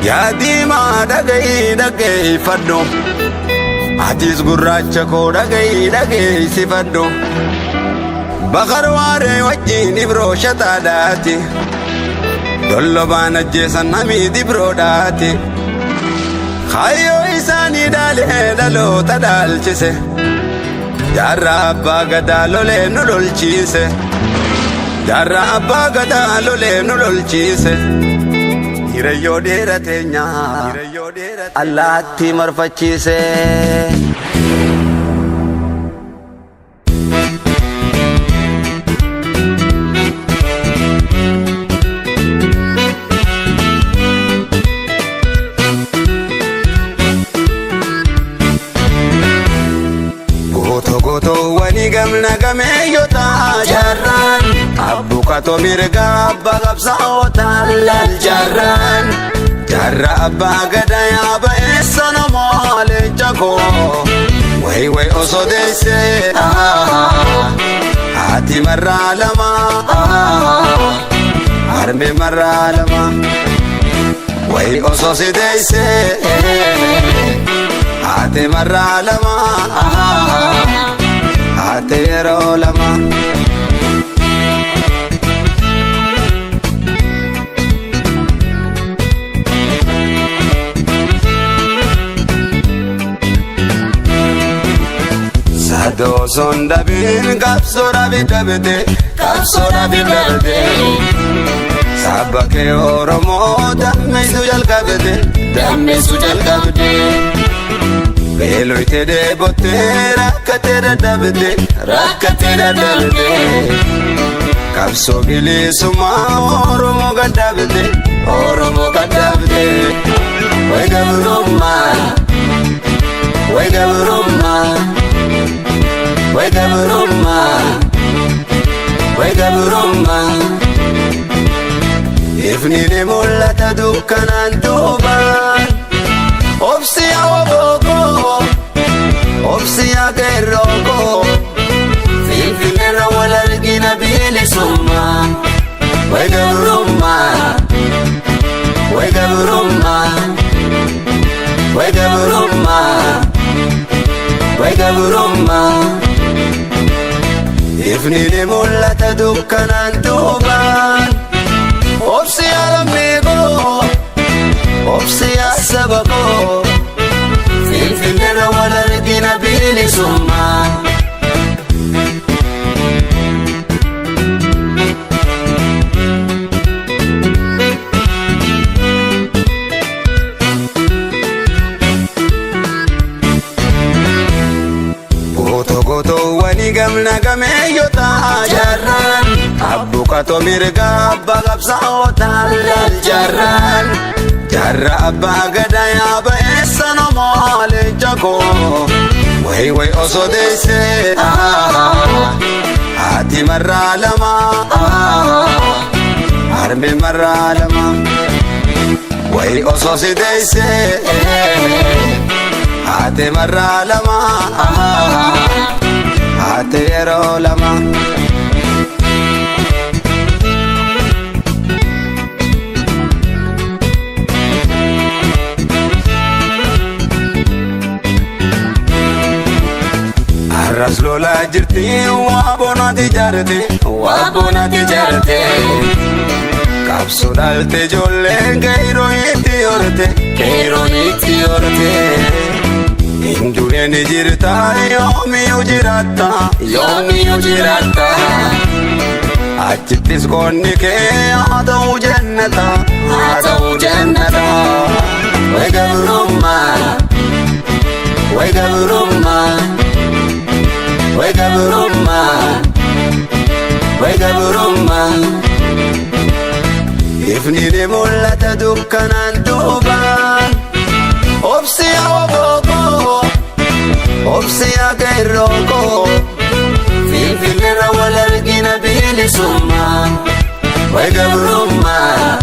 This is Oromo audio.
yaa diimaa dhaggeeffadhu atis gurraacha koo dhageessifadhu bakar waaree wajjin ibroo shataadhaati dollobaan ajjeesan namii dibroodhaati kaayyoo isaanii dhaalee dhaloota dhaalchise jaarraa abbaa gadaa lolee nu lolchiise jaarraa abbaa gadaa lolee nu lolchiise hirayyoo dheerateenya allaatti marfachiise. Wani gamna gameeyyota jarraan abbukato mirga abbaa qabsaa'ota lal jarraan jarra abbaa gadaa yaaba eessa namoo leenca koo way osoo deesse haati marraa lama harme marraa lama way osoo si deesse haati marraa lama Atero lama Sado sonda bin kapsora bidabde Sabake oromo damme sujal kabde Beeloyte de botte rakkate dadhabde Kabsoo bilisummaa Oromoo gadhabde Way gabrummaa Ifni ni mul'ata dukkanaan duubaan Obsiya waboko Obsiya geroko Finfinnera wal argina bilisummaa Way gabrummaa Ifni ni mul'ata dukkanaan duubaan Obsiya lammiiko Obsiya sabako Finfinnera wal argina bilisummaa Goto wani gamna gameeyyota jarraan abbukato mirga abbaa qabsaa'ota lal jarraan jarra abbaa gadaa yaaba eessa namoo leenca koo way osoo deesse haati marraa lama harme marraa lama way osoo si deesse haati marraa lama Atero lama Arras lola jirti waabonati jarte Kabsoo dhalte ijoolleen keeyroonitti yorte Indureen jirta yoomiyyuu jiraata Achittis qoonni kee haa ta'u jannata Way gabrummaa Ifni ni mul'ata dukkanaan duubaan Obsiya waboko Obsiya geroko Finfinnera wal argina bilisummaa Way gabrummaa